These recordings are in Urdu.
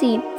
3,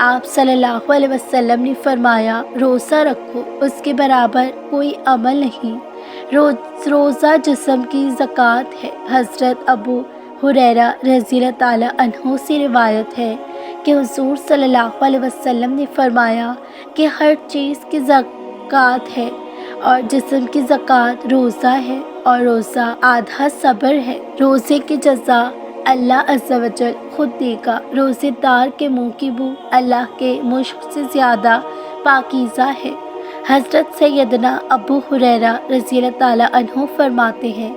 آپ صلی اللہ علیہ وسلم نے فرمایا روزہ رکھو، اس کے برابر کوئی عمل نہیں۔ روزہ جسم کی زکوٰۃ ہے۔ حضرت ابو ہریرہ رضی اللہ تعالیٰ عنہ سے روایت ہے کہ حضور صلی اللہ علیہ وسلم نے فرمایا کہ ہر چیز کی زکوٰۃ ہے اور جسم کی زکوٰۃ روزہ ہے، اور روزہ آدھا صبر ہے۔ روزے کی جزا اللہ عز و جل خود دے گا۔ روزے دار کے منہ کی بو اللہ کے مشک سے زیادہ پاکیزہ ہے۔ حضرت سیدنا ابو ہریرہ رضی اللہ تعالیٰ عنہ فرماتے ہیں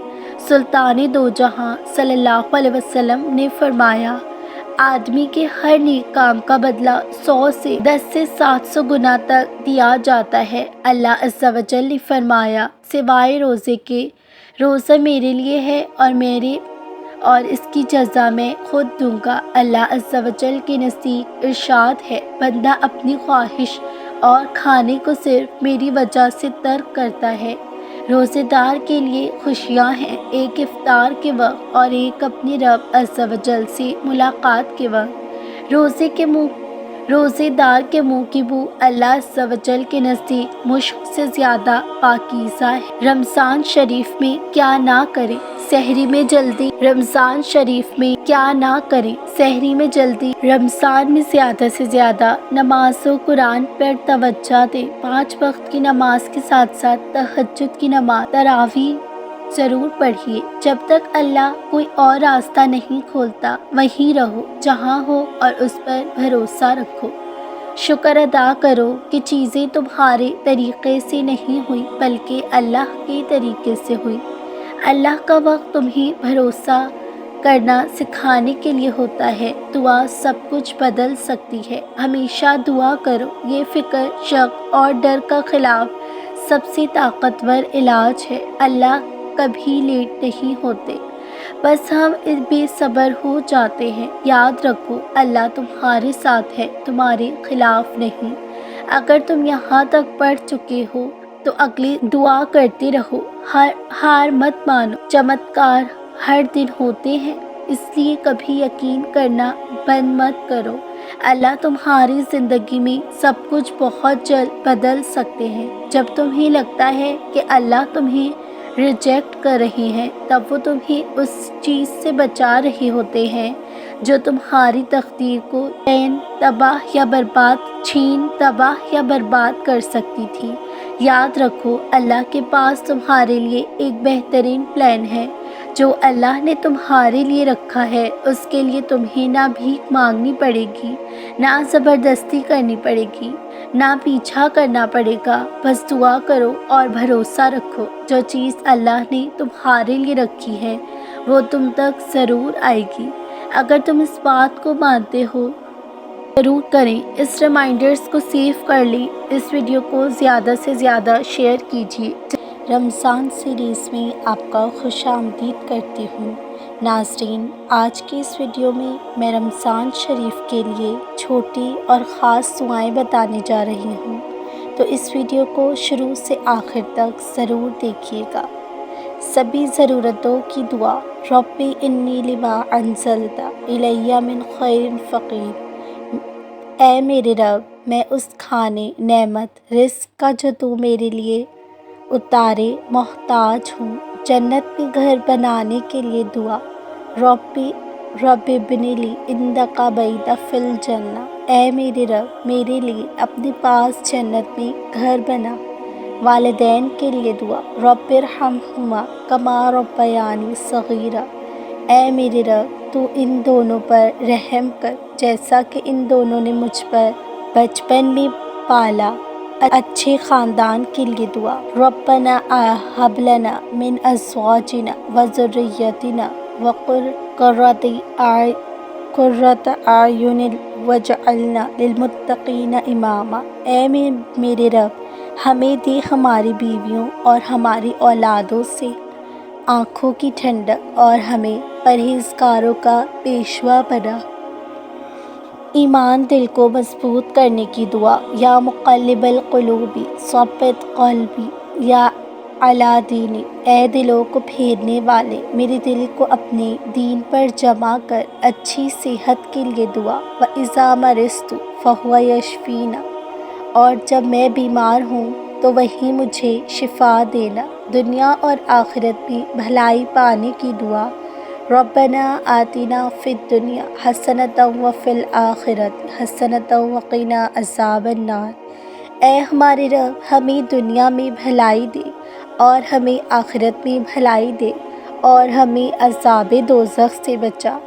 سلطان دو جہاں صلی اللہ علیہ وسلم نے فرمایا آدمی کے ہر نیک کام کا بدلہ 100 سے 10 سے 700 گنا تک دیا جاتا ہے۔ اللہ عز و جل نے فرمایا سوائے روزے کے، روزہ میرے لیے ہے اور اس کی جزا میں خود دوں گا۔ اللہ عز و جل کے نزدیک ارشاد ہے بندہ اپنی خواہش اور کھانے کو صرف میری وجہ سے ترک کرتا ہے۔ روزے دار کے لیے خوشیاں ہیں، ایک افطار کے وقت اور ایک اپنے رب عز و جل سے ملاقات کے وقت۔ روزے دار کے منہ کی بو اللہ عز و جل کے نزدیک مشک سے زیادہ پاکیزہ ہے۔ رمضان شریف میں کیا نہ کریں، سحری میں جلدی رمضان میں زیادہ سے زیادہ نماز و قرآن پر توجہ دیں۔ 5 وقت کی نماز کے ساتھ ساتھ تہجد کی نماز تراویح ضرور پڑھیے۔ جب تک اللہ کوئی اور راستہ نہیں کھولتا وہیں رہو جہاں ہو اور اس پر بھروسہ رکھو۔ شکر ادا کرو کہ چیزیں تمہارے طریقے سے نہیں ہوئی بلکہ اللہ کے طریقے سے ہوئی۔ اللہ کا وقت تمہیں بھروسہ کرنا سکھانے کے لیے ہوتا ہے۔ دعا سب کچھ بدل سکتی ہے۔ ہمیشہ دعا کرو، یہ فکر، شک اور ڈر کا خلاف سب سے طاقتور علاج ہے۔ اللہ کبھی لیٹ نہیں ہوتے، بس ہم بے صبر ہو جاتے ہیں۔ یاد رکھو اللہ تمہارے ساتھ ہے، تمہارے خلاف نہیں۔ اگر تم یہاں تک پڑھ چکے ہو تو اگلی دعا کرتے رہو۔ ہار مت مانو، چمتکار ہر دن ہوتے ہیں، اس لیے کبھی یقین کرنا بند مت کرو۔ اللہ تمہاری زندگی میں سب کچھ بہت جلد بدل سکتے ہیں۔ جب تمہیں لگتا ہے کہ اللہ تمہیں ریجیکٹ کر رہے ہیں تب وہ تمہیں اس چیز سے بچا رہے ہوتے ہیں جو تمہاری تقدیر کو تباہ یا برباد کر سکتی تھی۔ یاد رکھو اللہ کے پاس تمہارے لیے ایک بہترین پلان ہے۔ جو اللہ نے تمہارے لیے رکھا ہے اس کے لیے تمہیں نہ بھیک مانگنی پڑے گی، نہ زبردستی کرنی پڑے گی، نہ پیچھا کرنا پڑے گا۔ بس دعا کرو اور بھروسہ رکھو، جو چیز اللہ نے تمہارے لیے رکھی ہے وہ تم تک ضرور آئے گی۔ اگر تم اس بات کو مانتے ہو ضرور کریں۔ اس ریمائنڈرز کو سیو کر لیں۔ اس ویڈیو کو زیادہ سے زیادہ شیئر کیجیے۔ رمضان سیریز میں آپ کا خوش آمدید کرتی ہوں۔ ناظرین، آج کی اس ویڈیو میں میں رمضان شریف کے لیے چھوٹی اور خاص دعائیں بتانے جا رہی ہوں، تو اس ویڈیو کو شروع سے آخر تک ضرور دیکھیے گا۔ سبھی ضرورتوں کی دعا۔ رب انی لما انزلت الی من خیر فقیر۔ اے میرے رب، میں اس کھانے، نعمت، رزق کا جو تو میرے لیے اتارے محتاج ہوں۔ جنت میں گھر بنانے کے لیے دعا۔ رب ابن لی عندک بیت فی الجنہ۔ اے میرے رب، میرے لیے اپنے پاس جنت میں گھر بنا۔ والدین کے لیے دعا۔ رب ارحمہما کما ربیانی صغیرا۔ اے میرے رب، تو ان دونوں پر رحم کر جیسا کہ ان دونوں نے مجھ پر بچپن میں پالا۔ اچھے خاندان کے لیے دعا۔ ربنا ہب لنا من ازواجنا وذریتنا قرۃ اعین واجعلنا للمتقین اماما۔ اے میرے رب، ہمیں دے ہماری بیویوں اور ہماری اولادوں سے آنکھوں کی ٹھنڈک اور ہمیں پرہیزگاروں کا پیشوا بنا۔ ایمان دل کو مضبوط کرنے کی دعا۔ یا مقلب القلوب ثبت قلبی۔ یا علی دینی، اے دلوں کو پھیرنے والے، میرے دل کو اپنے دین پر جمع کر، اچھی صحت کے لیے دعا، وَإِذَا مَرِضْتُ فَهُوَ يَشْفِينَ، اور جب میں بیمار ہوں تو وہی مجھے شفا دینا، دنیا اور آخرت میں بھلائی پانے کی دعا، ربنا آتنا فی الدنیا حسنۃ وفی الآخرۃ حسنۃ وقنا عذاب النار، اے ہمارے رب ہمیں دنیا میں بھلائی دے اور ہمیں آخرت میں بھلائی دے اور ہمیں عذاب دوزخ سے بچا۔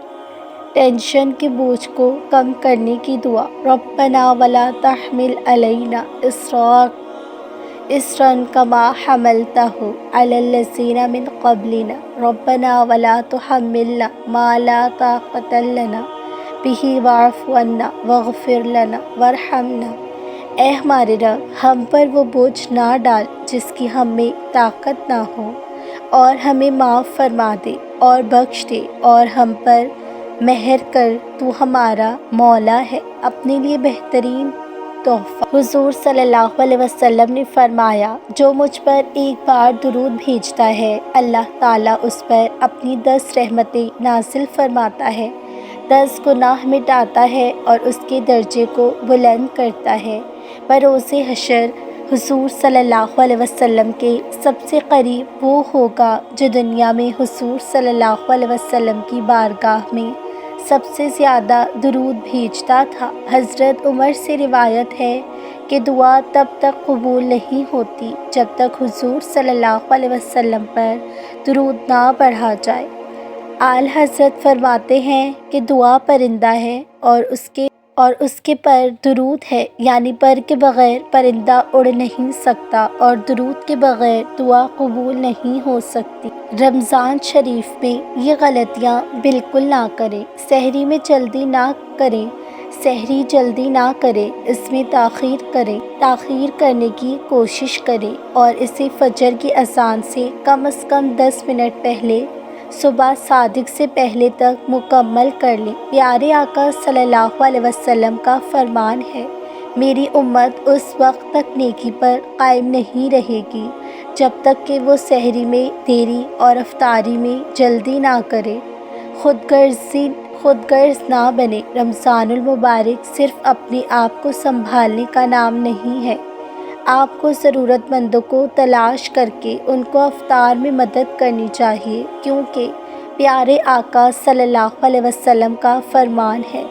ٹینشن کے بوجھ کو کم کرنے کی دعا، ربنا ولا تحمل علینا اصرا کما حملتہ علی الذین من قبلنا ربنا ولا تحملنا ما لا طاقۃ لنا بہ واعف عنا واغفر لنا وارحمنا، اے ہمارے رب ہم پر وہ بوجھ نہ ڈال جس کی ہم میں طاقت نہ ہو، اور ہمیں معاف فرما دے اور بخش دے اور ہم پر مہر کر، تو ہمارا مولا ہے، اپنے لیے بہترین تحفہ۔ حضور صلی اللہ علیہ وسلم نے فرمایا، جو مجھ پر ایک بار درود بھیجتا ہے اللہ تعالیٰ اس پر اپنی 10 رحمتیں نازل فرماتا ہے، 10 گناہ مٹاتا ہے اور اس کے درجے کو بلند کرتا ہے۔ بروز حشر حضور صلی اللہ علیہ وسلم کے سب سے قریب وہ ہوگا جو دنیا میں حضور صلی اللہ علیہ وسلم کی بارگاہ میں سب سے زیادہ درود بھیجتا تھا۔ حضرت عمر سے روایت ہے کہ دعا تب تک قبول نہیں ہوتی جب تک حضور صلی اللہ علیہ وسلم پر درود نہ پڑھا جائے۔ اعلیٰ حضرت فرماتے ہیں کہ دعا پرندہ ہے اور اس کے پر درود ہے، یعنی پر کے بغیر پرندہ اڑ نہیں سکتا اور درود کے بغیر دعا قبول نہیں ہو سکتی۔ رمضان شریف میں یہ غلطیاں بالکل نہ کریں۔ سحری میں جلدی نہ کریں، سحری جلدی نہ کریں، اس میں تاخیر کرنے کی کوشش کریں اور اسے فجر کی اذان سے کم از کم 10 منٹ پہلے صبح صادق سے پہلے تک مکمل کر لیں۔ پیارے آقا صلی اللہ علیہ وسلم کا فرمان ہے، میری امت اس وقت تک نیکی پر قائم نہیں رہے گی جب تک کہ وہ سحری میں دیری اور افطاری میں جلدی نہ کرے۔ خود غرض نہ بنے۔ رمضان المبارک صرف اپنے آپ کو سنبھالنے کا نام نہیں ہے، آپ کو ضرورت مندوں کو تلاش کر کے ان کو افطار میں مدد کرنی چاہیے، کیونکہ پیارے آقا صلی اللہ علیہ وسلم کا فرمان ہے،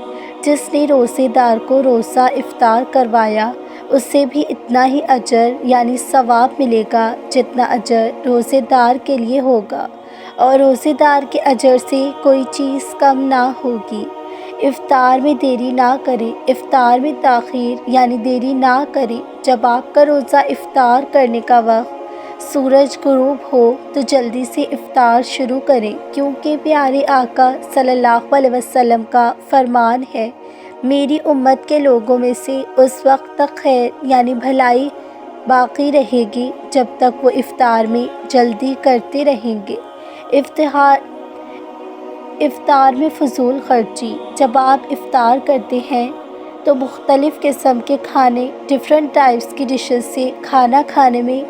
جس نے روزے دار کو روزہ افطار کروایا اسے بھی اتنا ہی اجر یعنی ثواب ملے گا جتنا اجر روزے دار کے لیے ہوگا، اور روزے دار کے اجر سے کوئی چیز کم نہ ہوگی۔ افطار میں دیری نہ کریں، افطار میں تاخیر یعنی دیری نہ کریں۔ جب آپ کا روزہ افطار کرنے کا وقت سورج غروب ہو تو جلدی سے افطار شروع کریں، کیونکہ پیارے آقا صلی اللہ علیہ وسلم کا فرمان ہے، میری امت کے لوگوں میں سے اس وقت تک خیر یعنی بھلائی باقی رہے گی جب تک وہ افطار میں جلدی کرتے رہیں گے۔ افطار میں فضول خرچی۔ جب آپ افطار کرتے ہیں تو مختلف قسم کے کھانے، ڈفرینٹ ٹائپس کی ڈشز سے کھانا کھانے میں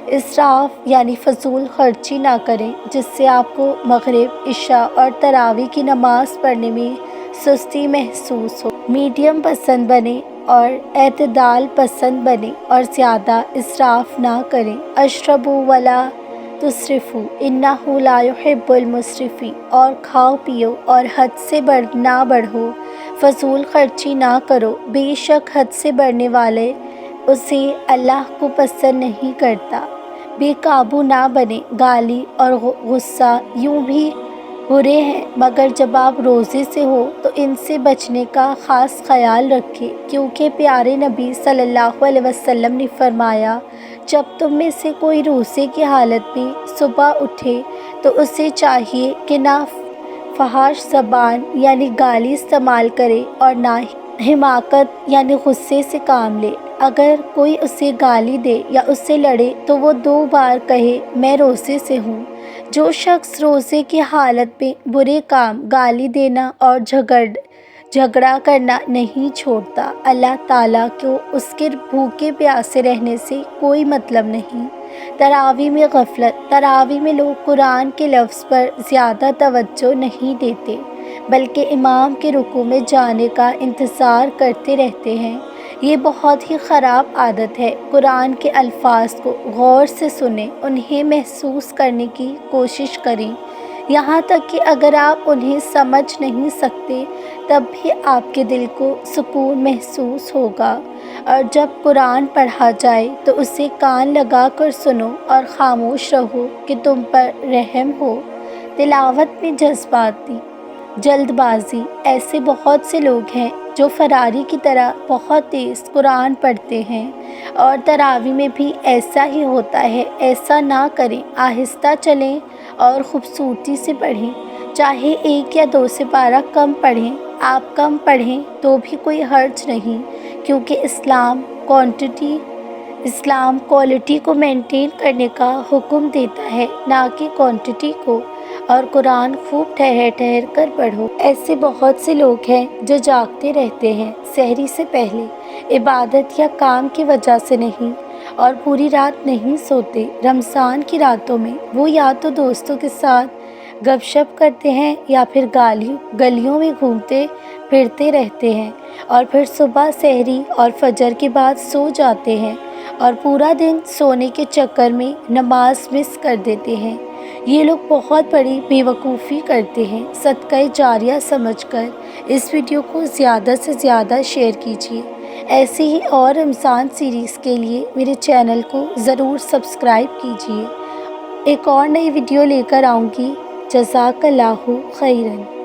اسراف یعنی فضول خرچی نہ کریں، جس سے آپ کو مغرب، عشاء اور تراویح کی نماز پڑھنے میں سستی محسوس ہو۔ میڈیم پسند بنیں اور اعتدال پسند بنیں اور زیادہ اسراف نہ کریں۔ اشربوا ولا تسرفوا انہ لا یحب المسرفین، اور کھاؤ پیو اور حد سے نہ بڑھو، فضول خرچی نہ کرو، بے شک حد سے بڑھنے والے اسے اللہ کو پسند نہیں کرتا۔ بے قابو نہ بنے، گالی اور غصہ یوں بھی برے ہیں، مگر جب آپ روزے سے ہو تو ان سے بچنے کا خاص خیال رکھیں، کیونکہ پیارے نبی صلی اللہ علیہ وسلم نے فرمایا، جب تم میں سے کوئی روزے کی حالت میں صبح اٹھے تو اسے چاہیے کہ نہ فحش زبان یعنی گالی استعمال کرے اور نہ حماقت یعنی غصے سے کام لے۔ اگر کوئی اسے گالی دے یا اس سے لڑے تو وہ 2 بار کہے، میں روزے سے ہوں۔ جو شخص روزے کی حالت میں برے کام، گالی دینا اور جھگڑا کرنا نہیں چھوڑتا، اللہ تعالیٰ کو اس کے بھوکے پیاسے رہنے سے کوئی مطلب نہیں۔ تراویح میں غفلت۔ تراویح میں لوگ قرآن کے لفظ پر زیادہ توجہ نہیں دیتے بلکہ امام کے رکوع میں جانے کا انتظار کرتے رہتے ہیں۔ یہ بہت ہی خراب عادت ہے۔ قرآن کے الفاظ کو غور سے سنیں، انہیں محسوس کرنے کی کوشش کریں، یہاں تک کہ اگر آپ انہیں سمجھ نہیں سکتے تب بھی آپ کے دل کو سکون محسوس ہوگا۔ اور جب قرآن پڑھا جائے تو اسے کان لگا کر سنو اور خاموش رہو کہ تم پر رحم ہو۔ تلاوت میں جلد بازی۔ ایسے بہت سے لوگ ہیں جو فراری کی طرح بہت تیز قرآن پڑھتے ہیں، اور تراویح میں بھی ایسا ہی ہوتا ہے۔ ایسا نہ کریں، آہستہ چلیں اور خوبصورتی سے پڑھیں۔ چاہے 1 یا 2 سپارہ کم پڑھیں، آپ کم پڑھیں تو بھی کوئی حرج نہیں، کیونکہ اسلام کوالٹی کو مینٹین کرنے کا حکم دیتا ہے، نہ کہ کوانٹٹی کو۔ اور قرآن خوب ٹھہر ٹھہر کر پڑھو۔ ایسے بہت سے لوگ ہیں جو جاگتے رہتے ہیں سحری سے پہلے، عبادت یا کام کی وجہ سے نہیں، اور پوری رات نہیں سوتے۔ رمضان کی راتوں میں وہ یا تو دوستوں کے ساتھ گپ شپ کرتے ہیں یا پھر گلیوں میں گھومتے پھرتے رہتے ہیں، اور پھر صبح سحری اور فجر کے بعد سو جاتے ہیں، اور پورا دن سونے کے چکر میں نماز مس کر دیتے ہیں۔ یہ لوگ بہت بڑی بے وقوفی کرتے ہیں۔ صدقہ جاریہ سمجھ کر اس ویڈیو کو زیادہ سے زیادہ شیئر کیجیے۔ ایسی ہی اور رمضان سیریز کے لیے میرے چینل کو ضرور سبسکرائب کیجیے۔ ایک اور نئی ویڈیو لے کر آؤں گی۔ جزاک اللہ خیرن۔